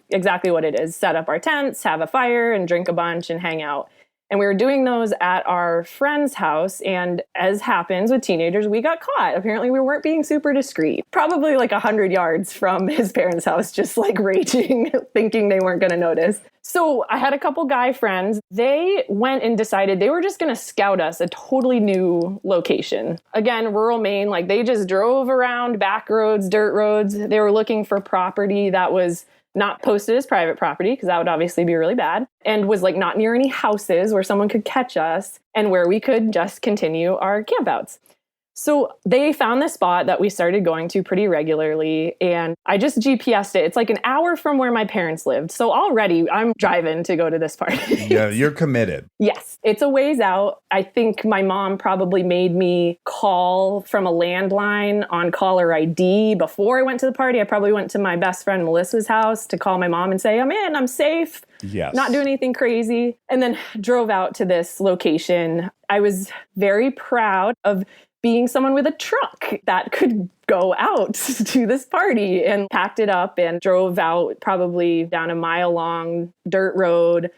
exactly what it is, set up our tents, have a fire and drink a bunch and hang out. And we were doing those at our friend's house. And as happens with teenagers, we got caught. Apparently we weren't being super discreet. Probably like 100 yards from his parents' house, just like raging, thinking they weren't going to notice. So I had a couple guy friends. They went and decided they were just going to scout us a totally new location. Again, rural Maine, like they just drove around back roads, dirt roads. They were looking for property that was not posted as private property, because that would obviously be really bad, and was like not near any houses where someone could catch us and where we could just continue our campouts. So they found this spot that we started going to pretty regularly, and I just GPSed it. It's like an hour from where my parents lived. So already I'm driving to go to this party. Yeah, you're committed. Yes, it's a ways out. I think my mom probably made me call from a landline on caller ID before I went to the party. I probably went to my best friend Melissa's house to call my mom and say, I'm in, I'm safe. Yes. Not doing anything crazy. And then drove out to this location. I was very proud of being someone with a truck that could go out to this party, and packed it up and drove out probably down a mile-long dirt road.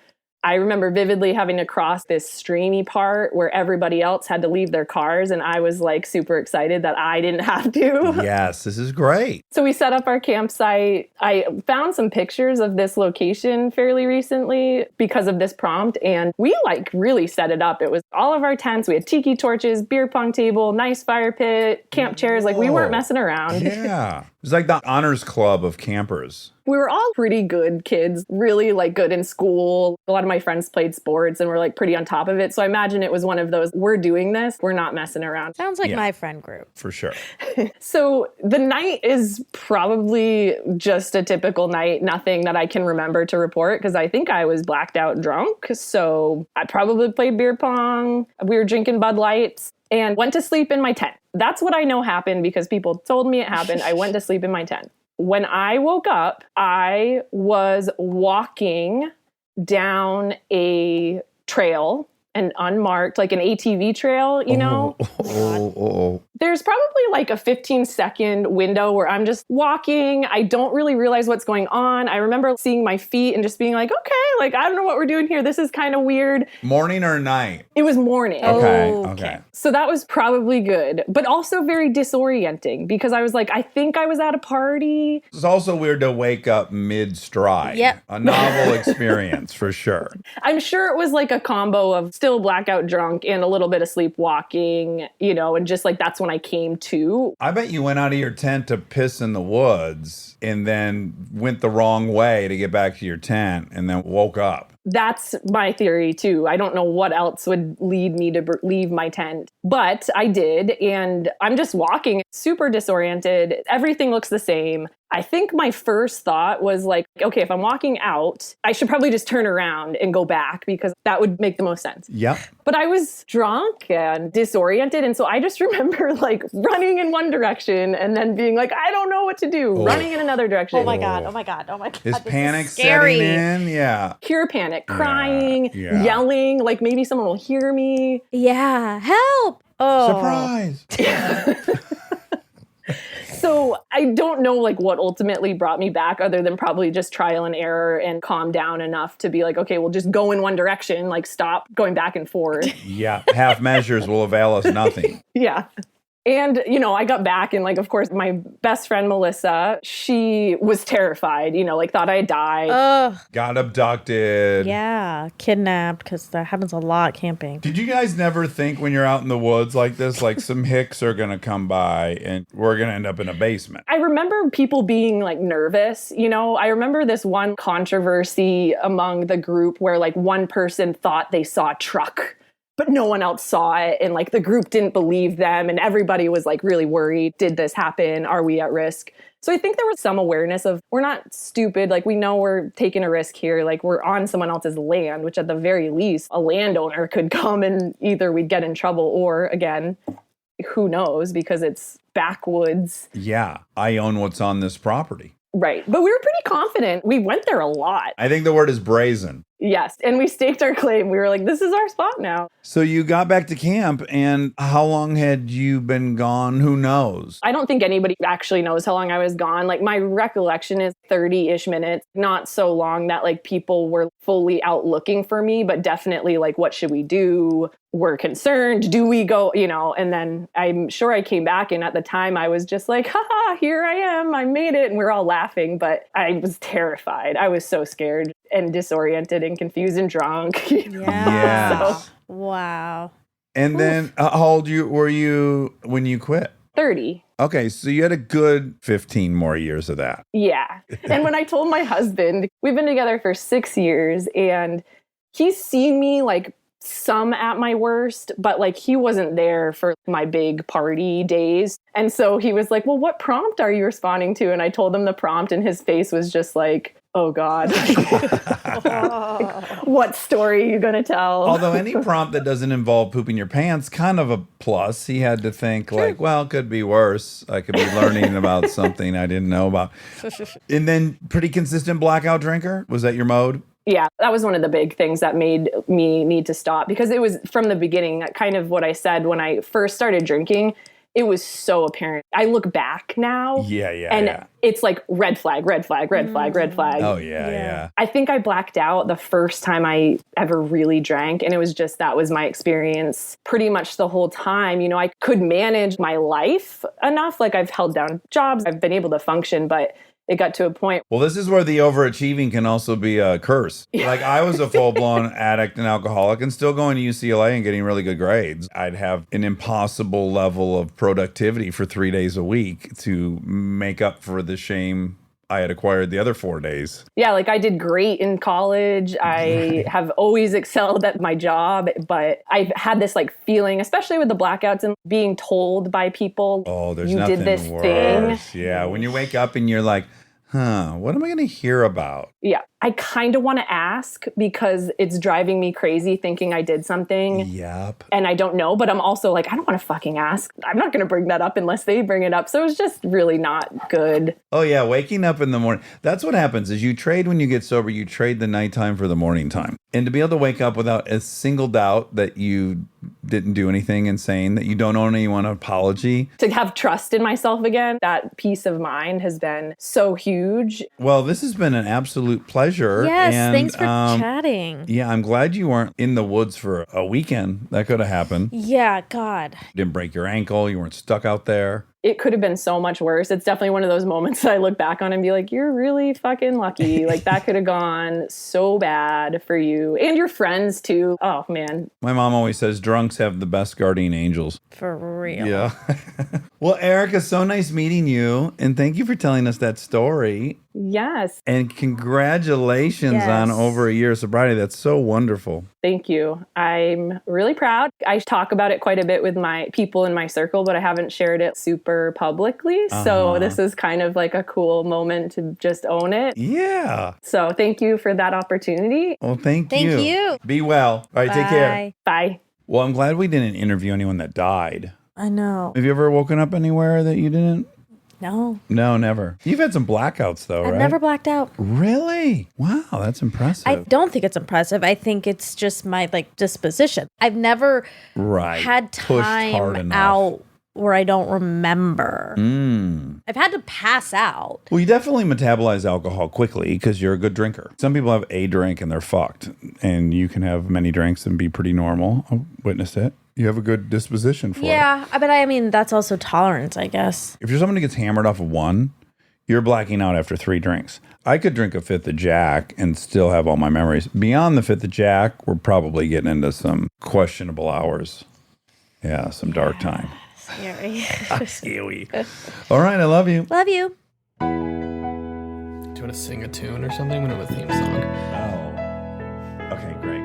I remember vividly having to cross this streamy part where everybody else had to leave their cars, and I was like super excited that I didn't have to. Yes, this is great. So we set up our campsite. I found some pictures of this location fairly recently because of this prompt, and we like really set it up. It was all of our tents. We had tiki torches, beer pong table, nice fire pit, camp chairs. Like we weren't messing around. Yeah. It was like the honors club of campers. We were all pretty good kids, really like good in school. A lot of my friends played sports and were like pretty on top of it. So I imagine it was one of those, we're doing this, we're not messing around. Sounds like my friend group. For sure. So the night is probably just a typical night, nothing that I can remember to report because I think I was blacked out drunk. So I probably played beer pong. We were drinking Bud Lights and went to sleep in my tent. That's what I know happened because people told me it happened. I went to sleep in my tent. When I woke up, I was walking down a trail, an unmarked, like an ATV trail, you know? There's probably like a 15-second window where I'm just walking. I don't really realize what's going on. I remember seeing my feet and just being like, okay, like, I don't know what we're doing here. This is kind of weird. Morning or night? It was morning. Okay. So that was probably good, but also very disorienting because I was like, I think I was at a party. It's also weird to wake up mid-stride. Yep. A novel experience for sure. I'm sure it was like a combo of still blackout drunk and a little bit of sleepwalking, you know, and just like that's when I came to. I bet you went out of your tent to piss in the woods and then went the wrong way to get back to your tent and then woke up. That's my theory too. I don't know what else would lead me to leave my tent, but I did. And I'm just walking, super disoriented. Everything looks the same. I think my first thought was like, okay, if I'm walking out, I should probably just turn around and go back because that would make the most sense. Yep. But I was drunk and disoriented. And so I just remember like running in one direction and then being like, I don't know what to do, running in another direction. Oh my God. Oh my God. Oh my God. Is This panic scary. setting in? Yeah. Pure panic, crying, Yeah. yelling, like maybe someone will hear me. Yeah. Help. Oh. Surprise. So I don't know like what ultimately brought me back other than probably just trial and error and calm down enough to be like, okay, we'll just go in one direction, like stop going back and forth. Yeah. Half measures will avail us nothing. Yeah. And, you know, I got back and like, of course, my best friend, Melissa, she was terrified, you know, like thought I died. Ugh. Got abducted. Yeah. Kidnapped because that happens a lot camping. Did you guys never think when you're out in the woods like this, like some hicks are going to come by and we're going to end up in a basement? I remember people being like nervous, you know, I remember this one controversy among the group where like one person thought they saw a truck, but no one else saw it. And like the group didn't believe them. And everybody was like really worried. Did this happen? Are we at risk? So I think there was some awareness of we're not stupid. Like we know we're taking a risk here. Like we're on someone else's land, which at the very least, a landowner could come and either we'd get in trouble or again, who knows, because it's backwoods. Yeah. I own what's on this property. Right. But we were pretty confident. We went there a lot. I think the word is brazen. Yes. And we staked our claim. We were like, this is our spot now. So you got back to camp, and how long had you been gone? Who knows? I don't think anybody actually knows how long I was gone. Like my recollection is 30-ish minutes, not so long that like people were fully out looking for me, but definitely like, what should we do? We're concerned. Do we go, you know? And then I'm sure I came back, and at the time I was just like, haha, here I am. I made it. And we're all laughing, but I was terrified. I was so scared and disoriented and confused and drunk. You know? Yeah. So, Wow. And then how old were you when you quit? 30. Okay, so you had a good 15 more years of that. Yeah. And when I told my husband, we've been together for 6 years, and he's seen me like some at my worst, but like he wasn't there for my big party days. And so he was like, well, what prompt are you responding to? And I told him the prompt, and his face was just like, oh God, what story are you going to tell? Although any prompt that doesn't involve pooping your pants, kind of a plus. He had to think like, well, it could be worse. I could be learning about something I didn't know about. And then pretty consistent blackout drinker. Was that your mode? Yeah, that was one of the big things that made me need to stop, because it was from the beginning, kind of what I said when I first started drinking. It was so apparent. I look back now. And it's like red flag, red flag, red flag, red flag. Oh, yeah. I think I blacked out the first time I ever really drank. And it was just, that was my experience pretty much the whole time. You know, I could manage my life enough. Like I've held down jobs. I've been able to function, but it got to a point. Well, this is where the overachieving can also be a curse. Like I was a full-blown addict and alcoholic and still going to UCLA and getting really good grades. I'd have an impossible level of productivity for 3 days a week to make up for the shame I had acquired the other 4 days. Yeah, like I did great in college. I have always excelled at my job, but I've had this like feeling, especially with the blackouts and being told by people, oh, there's you nothing did this worse. thing. Yeah, when you wake up and you're like, what am I going to hear about? Yeah, I kind of want to ask because it's driving me crazy thinking I did something. Yep. And I don't know, but I'm also like, I don't want to fucking ask. I'm not going to bring that up unless they bring it up. So it's just really not good. Oh, yeah. Waking up in the morning. That's what happens is you trade when you get sober. You trade the nighttime for the morning time. And to be able to wake up without a single doubt that you didn't do anything insane, that you don't owe anyone an apology. To have trust in myself again, that peace of mind has been so huge. Well, this has been an absolute pleasure. Yes, and, thanks for chatting. Yeah, I'm glad you weren't in the woods for a weekend. That could have happened. Yeah, God. You didn't break your ankle. You weren't stuck out there. It could have been so much worse. It's definitely one of those moments that I look back on and be like, you're really fucking lucky. Like that could have gone so bad for you and your friends too. Oh man. My mom always says drunks have the best guardian angels. For real. Yeah. Well, Erica, so nice meeting you. And thank you for telling us that story. Yes. And congratulations Yes. on over a year of sobriety. That's so wonderful. Thank you. I'm really proud. I talk about it quite a bit with my people in my circle, but I haven't shared it super publicly. So this is kind of like a cool moment to just own it. Yeah. So thank you for that opportunity. Well, thank Thank you. you. Be well. All right, take care. Bye. Bye. Well, I'm glad we didn't interview anyone that died. I know. Have you ever woken up anywhere that you didn't? No. No, never. You've had some blackouts though, I've right? never blacked out. Really? Wow, that's impressive. I don't think it's impressive. I think it's just my disposition. I've never had Pushed hard time enough. out where I don't remember. I've had to pass out. Well, you definitely metabolize alcohol quickly because you're a good drinker. Some people have a drink and they're fucked, and you can have many drinks and be pretty normal. I've witnessed it. You have a good disposition for it. Yeah, but I mean, that's also tolerance, I guess. If you're someone who gets hammered off of one, you're blacking out after 3 drinks. I could drink a fifth of Jack and still have all my memories. Beyond the fifth of Jack, we're probably getting into some questionable hours. Yeah, some dark time. Scary. Scary. All right, I love you. Love you. Do you want to sing a tune or something? We don't have a theme song. Oh. Okay, great.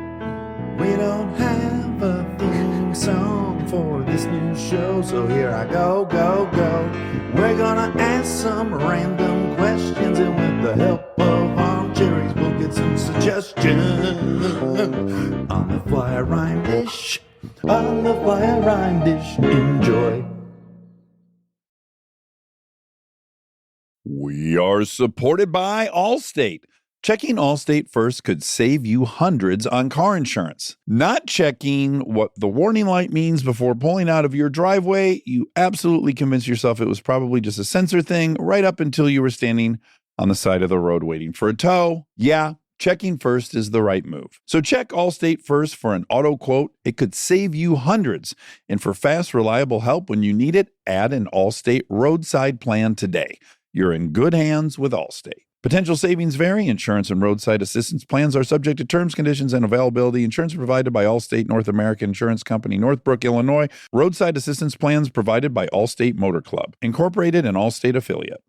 We don't have a theme song for this new show, so here I go. We're gonna ask some random questions, and with the help of Armcherries, we'll get some suggestions. On the fly rhyme dish, on the fly rhyme dish, enjoy. We are supported by Allstate. Checking Allstate first could save you hundreds on car insurance. Not checking what the warning light means before pulling out of your driveway, you absolutely convinced yourself it was probably just a sensor thing right up until you were standing on the side of the road waiting for a tow. Yeah, checking first is the right move. So check Allstate first for an auto quote. It could save you hundreds. And for fast, reliable help when you need it, add an Allstate roadside plan today. You're in good hands with Allstate. Potential savings vary. Insurance and roadside assistance plans are subject to terms, conditions, and availability. Insurance provided by Allstate North American Insurance Company, Northbrook, Illinois. Roadside assistance plans provided by Allstate Motor Club, Incorporated, an Allstate affiliate.